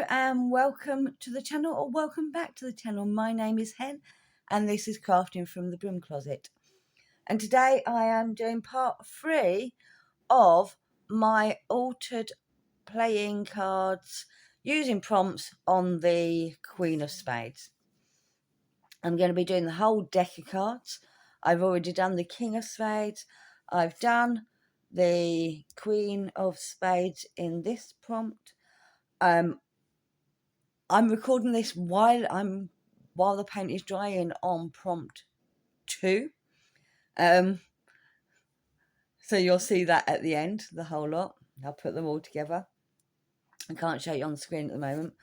and welcome to the channel, or welcome back to the channel. My name is Hen and this is Crafting from the Broom Closet, and today I am doing part 3 of my altered playing cards using prompts on the Queen of Spades. I'm going to be doing the whole deck of cards. I've already done the King of Spades. I've done the Queen of Spades in this prompt. I'm recording this while the paint is drying on prompt 2. So you'll see that at the end, the whole lot. I'll put them all together. I can't show you on the screen at the moment,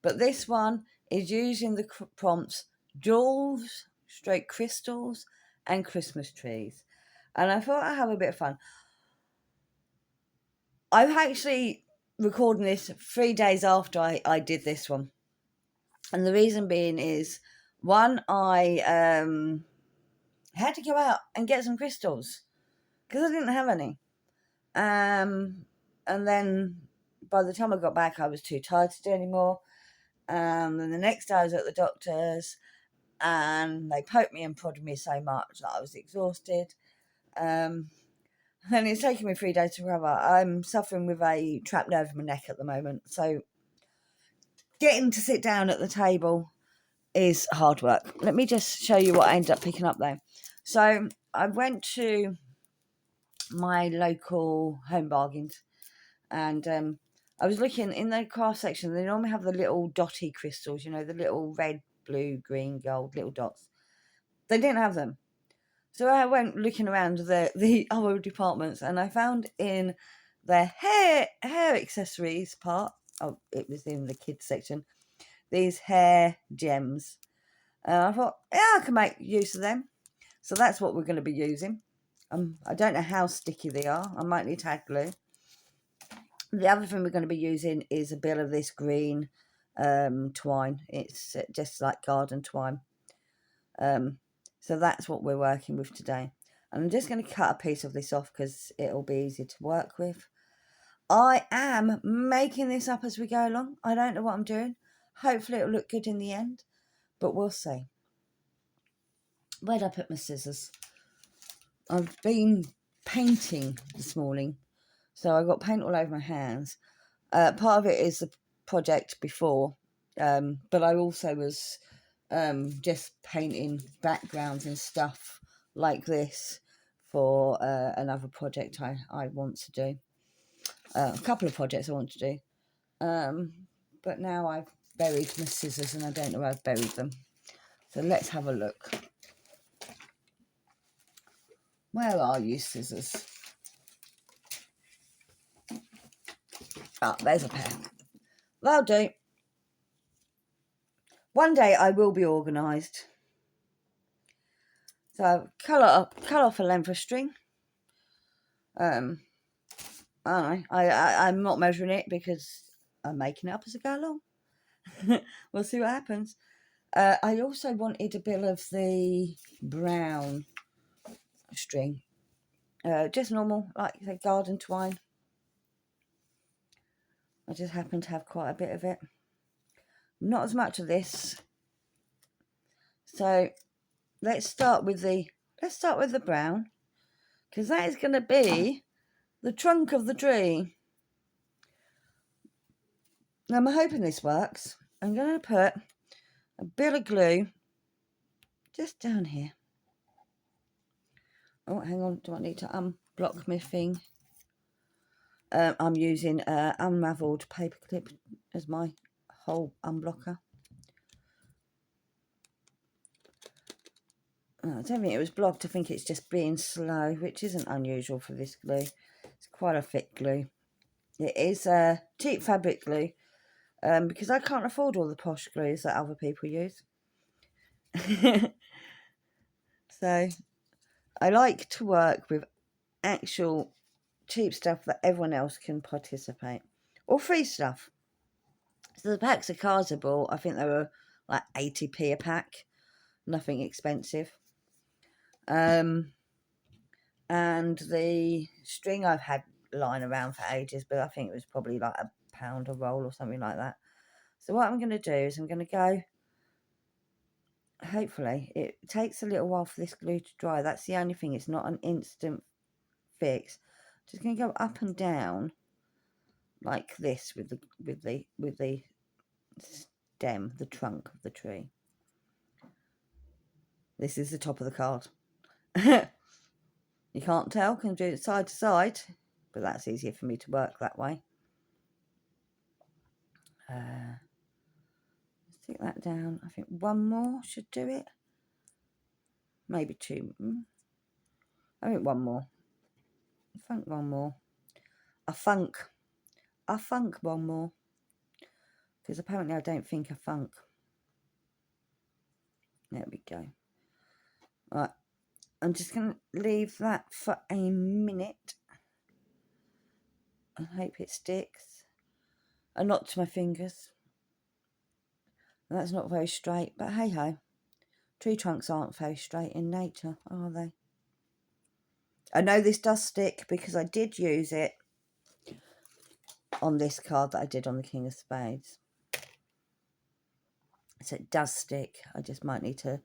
but this one is using the prompts jewels, straight crystals, and Christmas trees. And I thought I'd have a bit of fun. I'm actually recording this 3 days after I did this one. And the reason being is, one, I had to go out and get some crystals because I didn't have any. And then by the time I got back, I was too tired to do anymore. And then the next day I was at the doctor's and they poked me and prodded me so much that I was exhausted. And it's taken me 3 days to recover. I'm suffering with a trapped nerve in my neck at the moment. So getting to sit down at the table is hard work. Let me just show you what I ended up picking up though. So I went to my local Home Bargains and I was looking in the craft section. They normally have the little dotty crystals, you know, the little red, blue, green, gold little dots. They didn't have them. So I went looking around the other departments and I found in the hair accessories part, oh, it was in the kids section, these hair gems. And I thought, yeah, I can make use of them. So that's what we're going to be using. I don't know how sticky they are. I might need tag glue. The other thing we're going to be using is a bit of this green twine. It's just like garden twine. So that's what we're working with today. And I'm just going to cut a piece of this off because it'll be easier to work with. I am making this up as we go along. I don't know what I'm doing. Hopefully it'll look good in the end, but we'll see. Where'd I put my scissors? I've been painting this morning, so I got paint all over my hands. Part of it is the project before, but I also was just painting backgrounds and stuff like this for another project I want to do. A couple of projects I want to do. But now I've buried my scissors and I don't know where I've buried them. So let's have a look. Where are you, scissors? Ah, there's a pair. That'll do. One day I will be organised. So cut off a length of string. I'm not measuring it because I'm making it up as I go along. We'll see what happens. I also wanted a bit of the brown string, just normal, like the garden twine. I just happen to have quite a bit of it. Not as much of this. So let's start with the brown, because that is going to be the trunk of the tree. Now I'm hoping this works. I'm going to put a bit of glue just down here. Oh, hang on, do I need to unblock my thing? I'm using unravelled paper clip as my whole unblocker. I don't think it was blocked. I think it's just being slow, which isn't unusual for this glue. It's quite a thick glue. It is cheap fabric glue, because I can't afford all the posh glues that other people use. So I like to work with actual cheap stuff that everyone else can participate, or free stuff. So the packs of cards I bought, I think they were like 80p a pack, nothing expensive. And the string I've had lying around for ages, but I think it was probably like £1 a roll or something like that. So what I'm going to do is I'm going to go, hopefully, it takes a little while for this glue to dry. That's the only thing. It's not an instant fix. Just going to go up and down like this with the stem, the trunk of the tree. This is the top of the card. You can't tell, can do it side to side, but that's easier for me to work that way. Stick that down. I think one more should do it. Maybe two. I think one more. I think one more. I funk one more. Because apparently I don't think I funk. There we go. Right. I'm just going to leave that for a minute. I hope it sticks. And not to my fingers. That's not very straight, but hey ho. Tree trunks aren't very straight in nature, are they? I know this does stick because I did use it on this card that I did on the King of Spades. So it does stick. I just might need to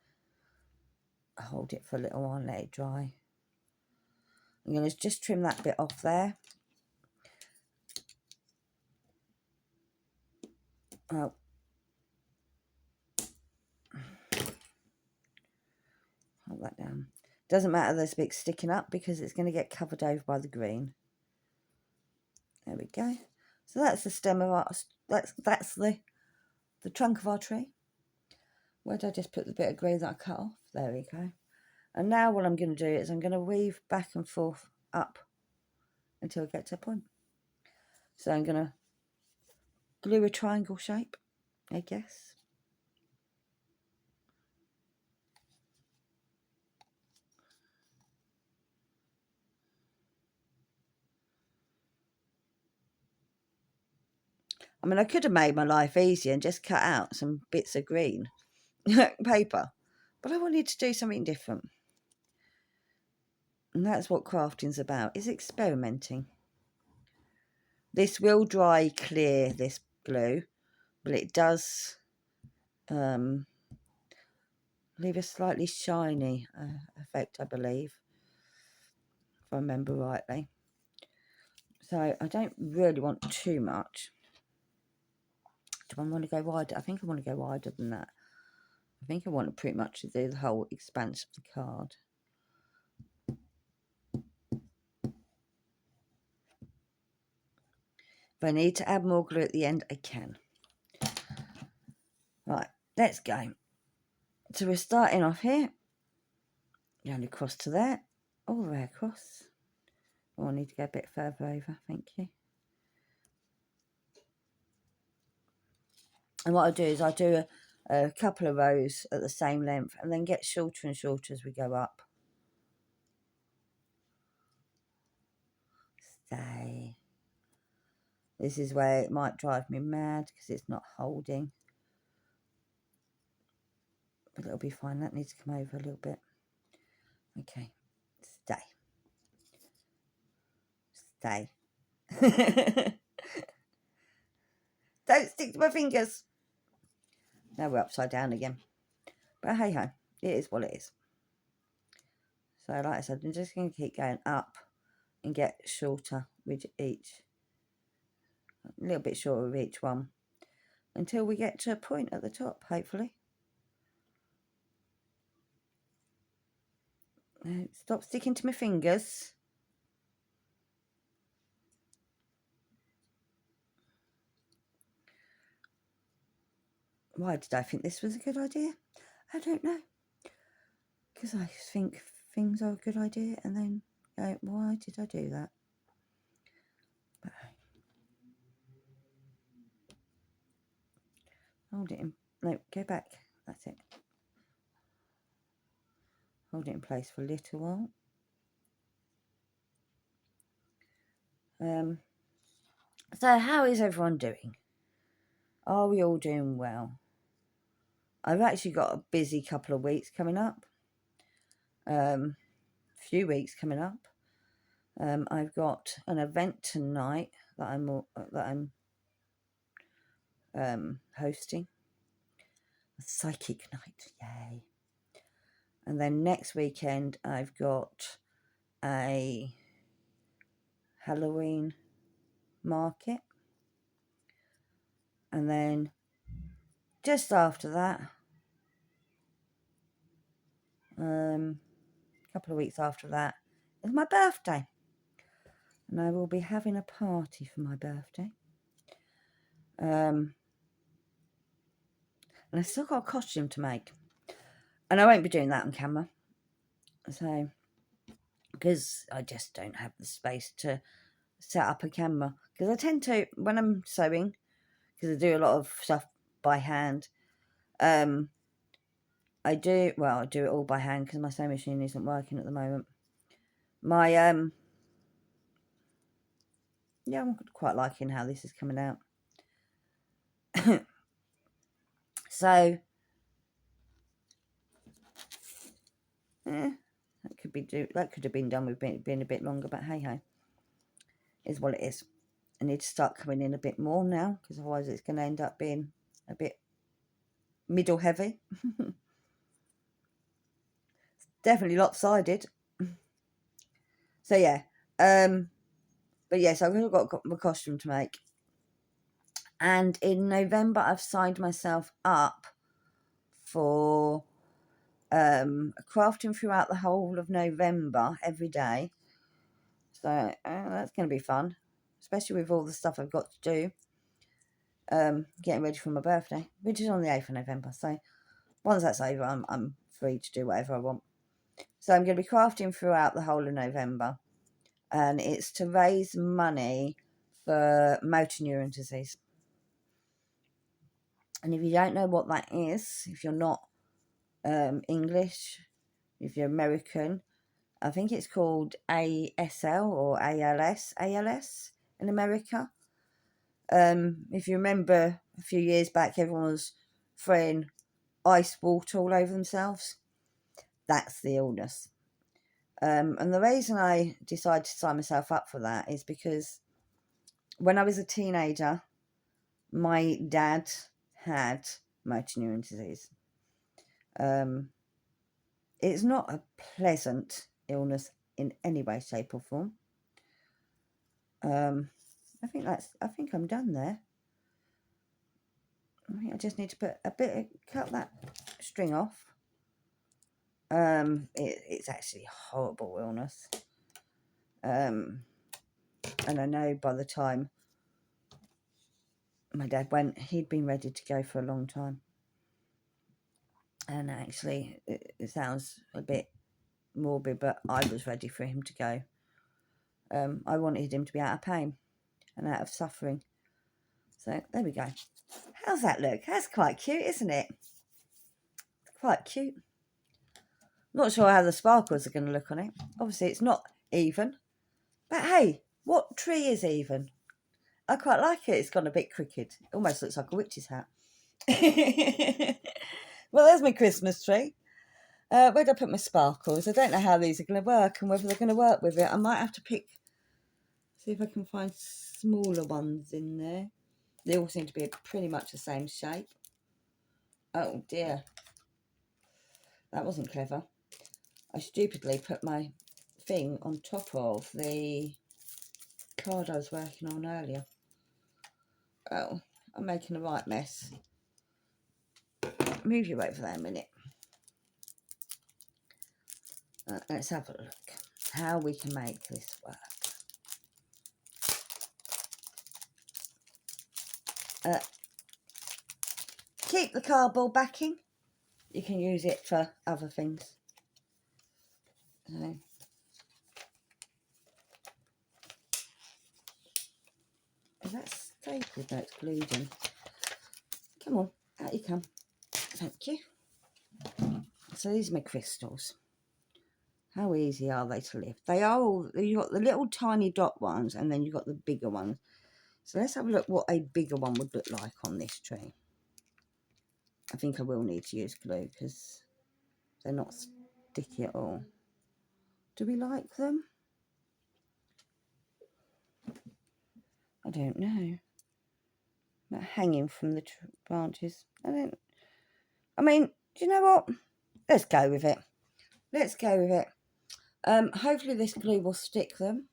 hold it for a little while and let it dry. I'm going to just trim that bit off there. Oh. Hold that down. Doesn't matter there's a bit sticking up because it's going to get covered over by the green. There we go. So that's the stem of our, that's the trunk of our tree. Where did I just put the bit of green that I cut off? There we go. And now what I'm going to do is I'm going to weave back and forth up until I get to a point. So I'm going to glue a triangle shape, I guess. I mean, I could have made my life easier and just cut out some bits of green paper, but I wanted to do something different. And that's what crafting's about, is experimenting. This will dry clear, this glue, but it does leave a slightly shiny effect, I believe, if I remember rightly. So I don't really want too much. Do I want to go wider? I think I want to go wider than that. I think I want to pretty much do the whole expanse of the card. If I need to add more glue at the end, I can. Right, let's go. So we're starting off here. Going across to there. All the way across. Oh, I need to go a bit further over, thank you. And what I do is I do a couple of rows at the same length and then get shorter and shorter as we go up. Stay. This is where it might drive me mad because it's not holding. But it'll be fine. That needs to come over a little bit. Okay. Stay. Stay. Don't stick to my fingers. Now we're upside down again. But hey ho, it is what it is. So like I said, I'm just going to keep going up and get shorter with each. A little bit shorter with each one. Until we get to a point at the top, hopefully. Stop sticking to my fingers. Why did I think this was a good idea? I don't know. Because I think things are a good idea and then go, why did I do that? But hold it in. No, go back. That's it. Hold it in place for a little while. So how is everyone doing? Are we all doing well? I've actually got a busy couple of weeks coming up. Few weeks coming up. I've got an event tonight that I'm hosting. A psychic night, yay. And then next weekend I've got a Halloween market. And then just after that, a couple of weeks after that, is my birthday. And I will be having a party for my birthday. And I've still got a costume to make. And I won't be doing that on camera. So, because I just don't have the space to set up a camera. Because I tend to, when I'm sewing, because I do a lot of stuff by hand, I do it all by hand because my sewing machine isn't working at the moment. My, yeah, I'm quite liking how this is coming out. So, that could have been done with being a bit longer, but hey ho, is what it is. I need to start coming in a bit more now, because otherwise it's going to end up being a bit middle heavy. Definitely lopsided. So yeah, but yes, I've got my costume to make. And in November, I've signed myself up for crafting throughout the whole of November every day. So that's going to be fun, especially with all the stuff I've got to do. Getting ready for my birthday, which is on the 8th of November. So once that's over, I'm free to do whatever I want. So I'm going to be crafting throughout the whole of November. And it's to raise money for motor neuron disease. And if you don't know what that is, if you're not English, if you're American, I think it's called ASL or ALS in America. If you remember a few years back, everyone was throwing ice water all over themselves. That's the illness. And the reason I decided to sign myself up for that is because when I was a teenager, my dad had motor neuron disease. It's not a pleasant illness in any way, shape, or form. I think I'm done there. I think I just need to cut that string off. It's actually a horrible illness. And I know by the time my dad went, he'd been ready to go for a long time. And actually, it sounds a bit morbid, but I was ready for him to go. I wanted him to be out of pain and out of suffering. So there we go. How's that look? That's quite cute, isn't it? It's quite cute. Not sure how the sparkles are going to look on it. Obviously, it's not even. But hey, what tree is even? I quite like it. It's gone a bit crooked. It almost looks like a witch's hat. Well, there's my Christmas tree. Where did I put my sparkles? I don't know how these are going to work and whether they're going to work with it. I might have to see if I can find smaller ones in there. They all seem to be pretty much the same shape. Oh dear. That wasn't clever. I stupidly put my thing on top of the card I was working on earlier. Oh, I'm making a right mess. Move you over there a minute. Let's have a look how we can make this work. Keep the cardboard backing. You can use it for other things. So, is that stapled? No, it's glued in. Come on, out you come. Thank you. So these are my crystals. How easy are they to lift? They are all, you've got the little tiny dot ones and then you've got the bigger ones. So let's have a look what a bigger one would look like on this tree. I think I will need to use glue because they're not sticky at all. Do we like them? I don't know. not hanging from the branches. I mean, do you know what? Let's go with it. Let's go with it. Hopefully this glue will stick them.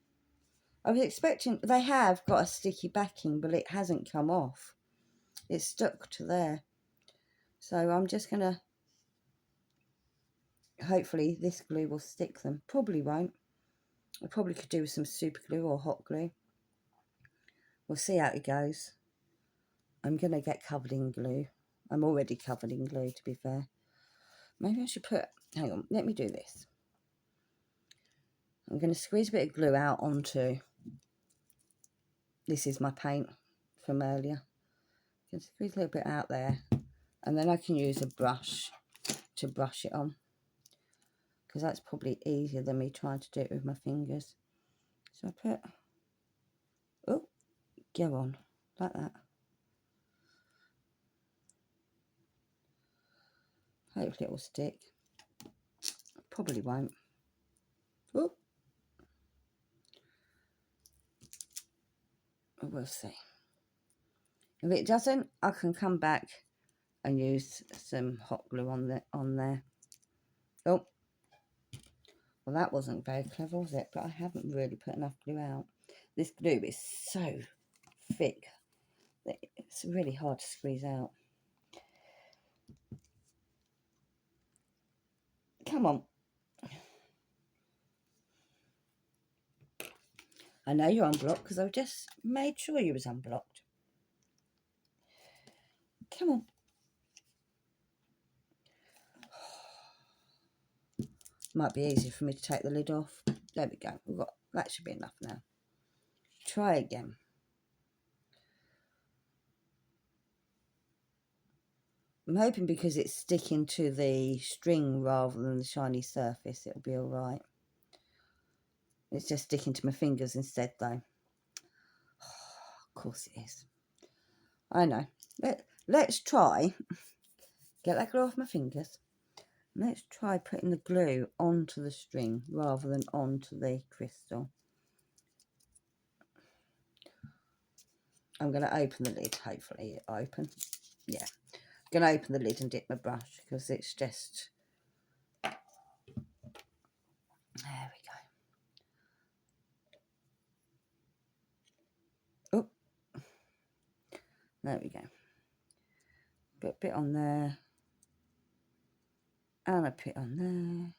I was expecting, they have got a sticky backing, but it hasn't come off. It's stuck to there. So I'm just going to, hopefully this glue will stick them. Probably won't. I probably could do with some super glue or hot glue. We'll see how it goes. I'm going to get covered in glue. I'm already covered in glue, to be fair. Maybe I should put, hang on, let me do this. I'm going to squeeze a bit of glue out onto, this is my paint from earlier. I'm going to squeeze a little bit out there, and then I can use a brush to brush it on, because that's probably easier than me trying to do it with my fingers. So I put, oh, go on, like that. Hopefully it will stick. Probably won't. Oh, we'll see. If it doesn't, I can come back and use some hot glue on there. Oh, well, that wasn't very clever, was it? But I haven't really put enough glue out. This glue is so thick that it's really hard to squeeze out. Come on. I know you're unblocked because I just made sure you was unblocked. Come on. Might be easier for me to take the lid off. There we go. We've got, that should be enough now. Try again. I'm hoping because it's sticking to the string rather than the shiny surface, it'll be all right. It's just sticking to my fingers instead, though. Of course it is. I know. Let's try. Get that glue off my fingers. Let's try putting the glue onto the string rather than onto the crystal. I'm going to open the lid. Hopefully it open. Yeah. I'm going to open the lid and dip my brush because it's just... There we go. Oh. There we go. Put a bit on there. And a bit on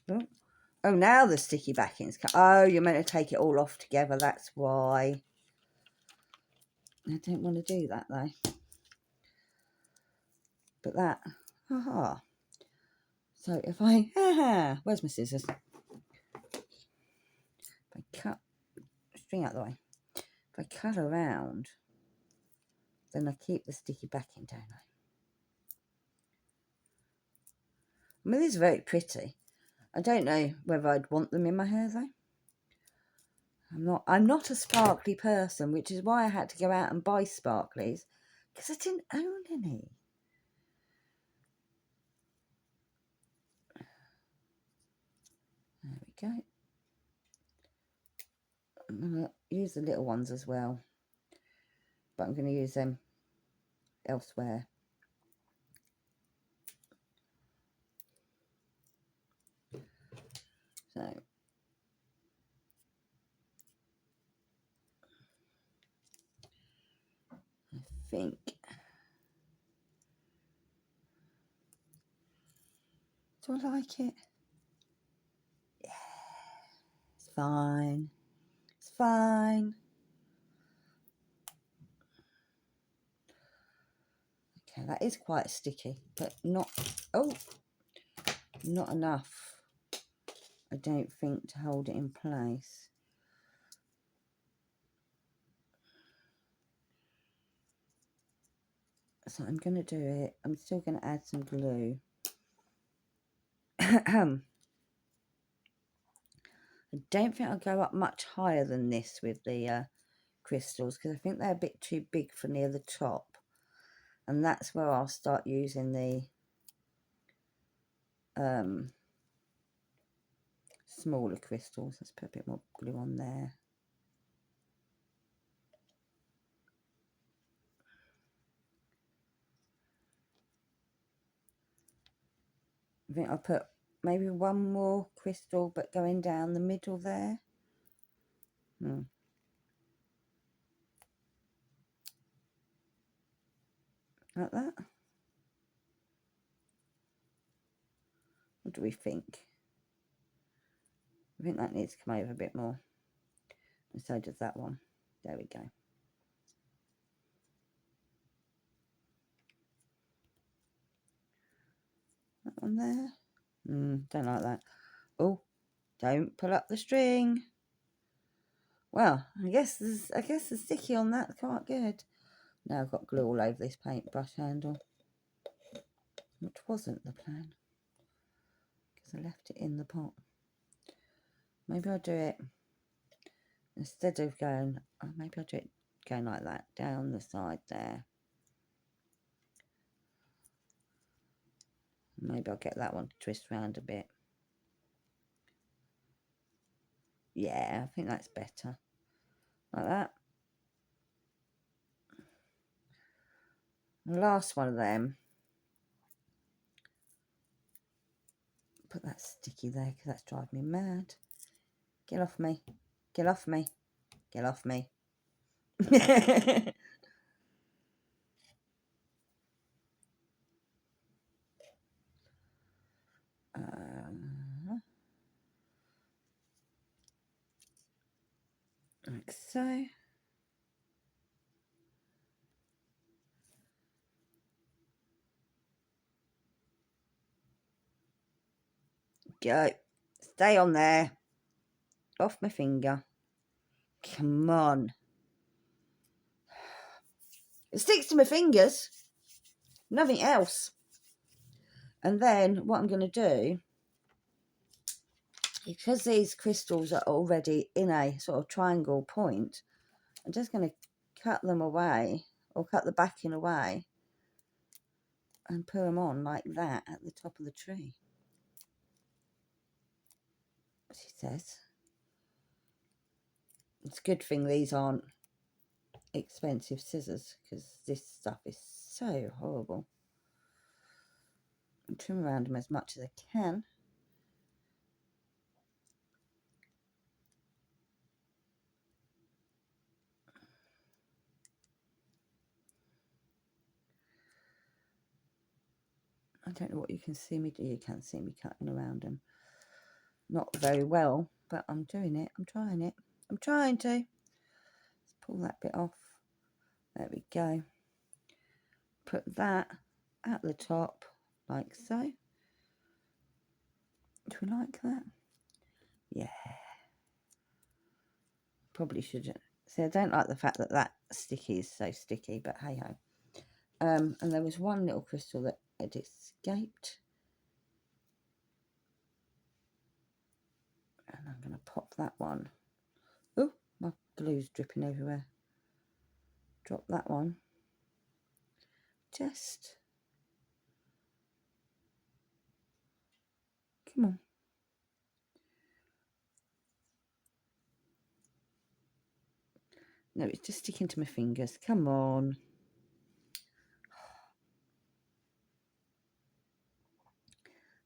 there. Oh. Oh, now the sticky backing's cut. Oh, you're meant to take it all off together. That's why. I don't want to do that, though. But that. Haha. So if I... Haha. Where's my scissors? If I cut... String out the way. If I cut around, then I keep the sticky backing, don't I? I mean, these are very pretty. I don't know whether I'd want them in my hair, though. I'm not a sparkly person, which is why I had to go out and buy sparklies, because I didn't own any. There we go. I'm going to use the little ones as well, but I'm going to use them elsewhere. So I think do I like it? Yeah, it's fine. It's fine. Okay, that is quite sticky, but not not enough, I don't think, to hold it in place. So I'm going to do it. I'm still going to add some glue. I don't think I'll go up much higher than this with the crystals, because I think they're a bit too big for near the top. And that's where I'll start using the smaller crystals. Let's put a bit more glue on there. I think I'll put maybe one more crystal, but going down the middle there. Like that. What do we think? I think that needs to come over a bit more. And so does that one. There we go. That one there. Don't like that. Oh, don't pull up the string. Well, I guess the sticky on that quite good. Now I've got glue all over this paintbrush handle, which wasn't the plan, because I left it in the pot. Maybe I'll do it instead of going, maybe I'll do it going like that, down the side there. Maybe I'll get that one to twist around a bit. Yeah, I think that's better. Like that. The last one of them. Put that sticky there because that's driving me mad. Get off me. Get off me. Get off me. Like so. Go. Stay on there. Off my finger. Come on. It sticks to my fingers. Nothing else. And then what I'm going to do, because these crystals are already in a sort of triangle point, I'm just going to cut them away, or cut the backing away, and put them on like that at the top of the tree. She says. It's a good thing these aren't expensive scissors, because this stuff is so horrible. I trim around them as much as I can. I don't know what you can see me do. You can't see me cutting around them. Not very well, but I'm doing it. I'm trying it. I'm trying to. Let's pull that bit off. There we go. Put that at the top, like so. Do we like that? Yeah. Probably should. See, I don't like the fact that that sticky is so sticky, but hey ho. And there was one little crystal that had escaped. And I'm going to pop that one. Oh, my glue's dripping everywhere. Drop that one. Just. Come on. No, it's just sticking to my fingers. Come on.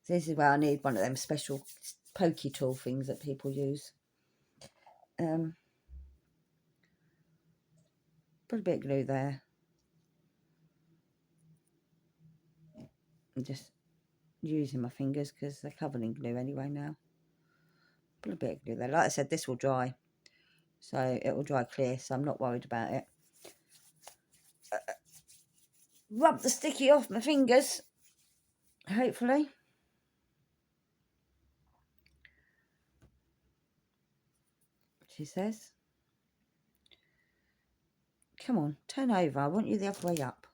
So this is where I need one of them special pokey tool things that people use. Put a bit of glue there. I'm just using my fingers because they're covered in glue anyway now. Put a bit of glue there. Like I said, this will dry. So it will dry clear, so I'm not worried about it. Rub the sticky off my fingers, hopefully. She says. Come on, turn over. I want you the other way up.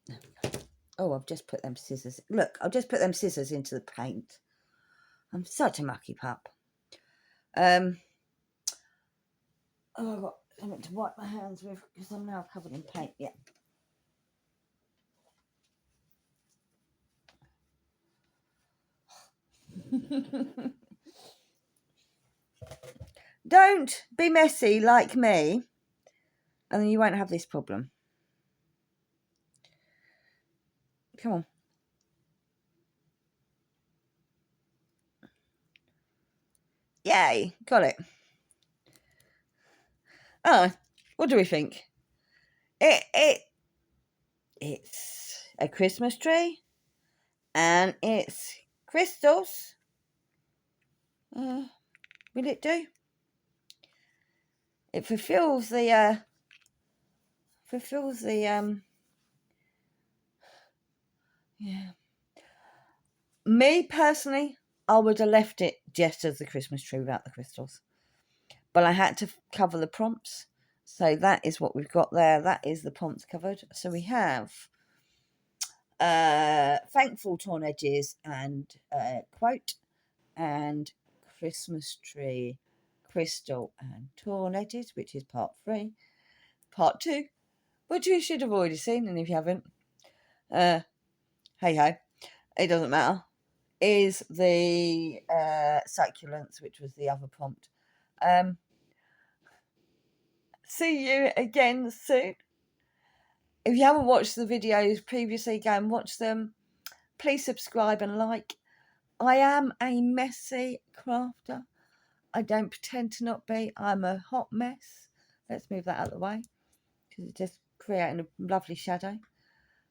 There we go. Oh, I've just put them scissors. Look, I've just put them scissors into the paint. I'm such a mucky pup. Oh, I've got something to wipe my hands with because I'm now covered in paint. Yeah. Don't be messy like me, and then you won't have this problem. Come on. Yay, got it. Oh, what do we think? It's a Christmas tree, and it's crystals. Will it do? It fulfills the yeah. Me personally, I would have left it just as the Christmas tree without the crystals, but I had to cover the prompts, so that is what we've got there. That is the prompts covered. So we have thankful torn edges and quote, and Christmas tree, crystal and torn edges, which is part 3. Part 2, which you should have already seen, and if you haven't, hey ho, it doesn't matter, is the succulents, which was the other prompt. See you again soon. If you haven't watched the videos previously, go and watch them. Please subscribe and like. I am a messy crafter. I don't pretend to not be. I'm a hot mess. Let's move that out of the way, because it's just creating a lovely shadow.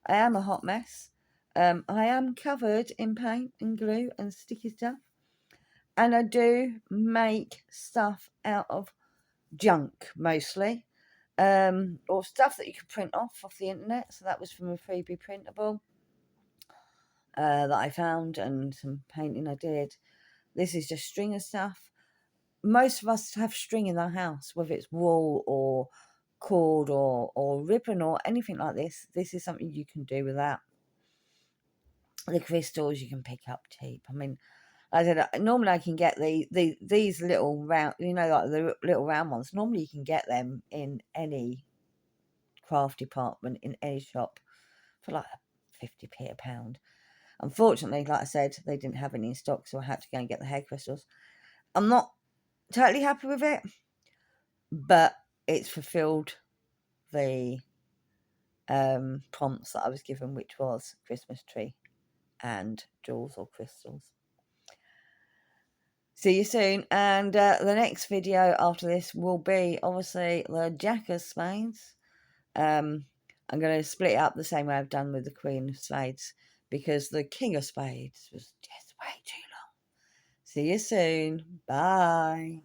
I am a hot mess. I am covered in paint and glue and sticky stuff. And I do make stuff out of junk, mostly. Or stuff that you can print off the internet. So that was from a freebie printable that I found, and some painting I did. This is just string of stuff. Most of us have string in our house, whether it's wool or cord or ribbon or anything like this. This is something you can do with that. The crystals you can pick up cheap. I mean, I said normally I can get these little round, like the little round ones. Normally you can get them in any craft department in any shop for like 50p a pound. Unfortunately, like I said, they didn't have any in stock, so I had to go and get the hair crystals. I'm not totally happy with it, but it's fulfilled the prompts that I was given, which was Christmas tree and jewels or crystals. See you soon, and the next video after this will be obviously the Jack of Spades. I'm going to split it up the same way I've done with the Queen of Spades, because the King of Spades was just way too long. See you soon. Bye.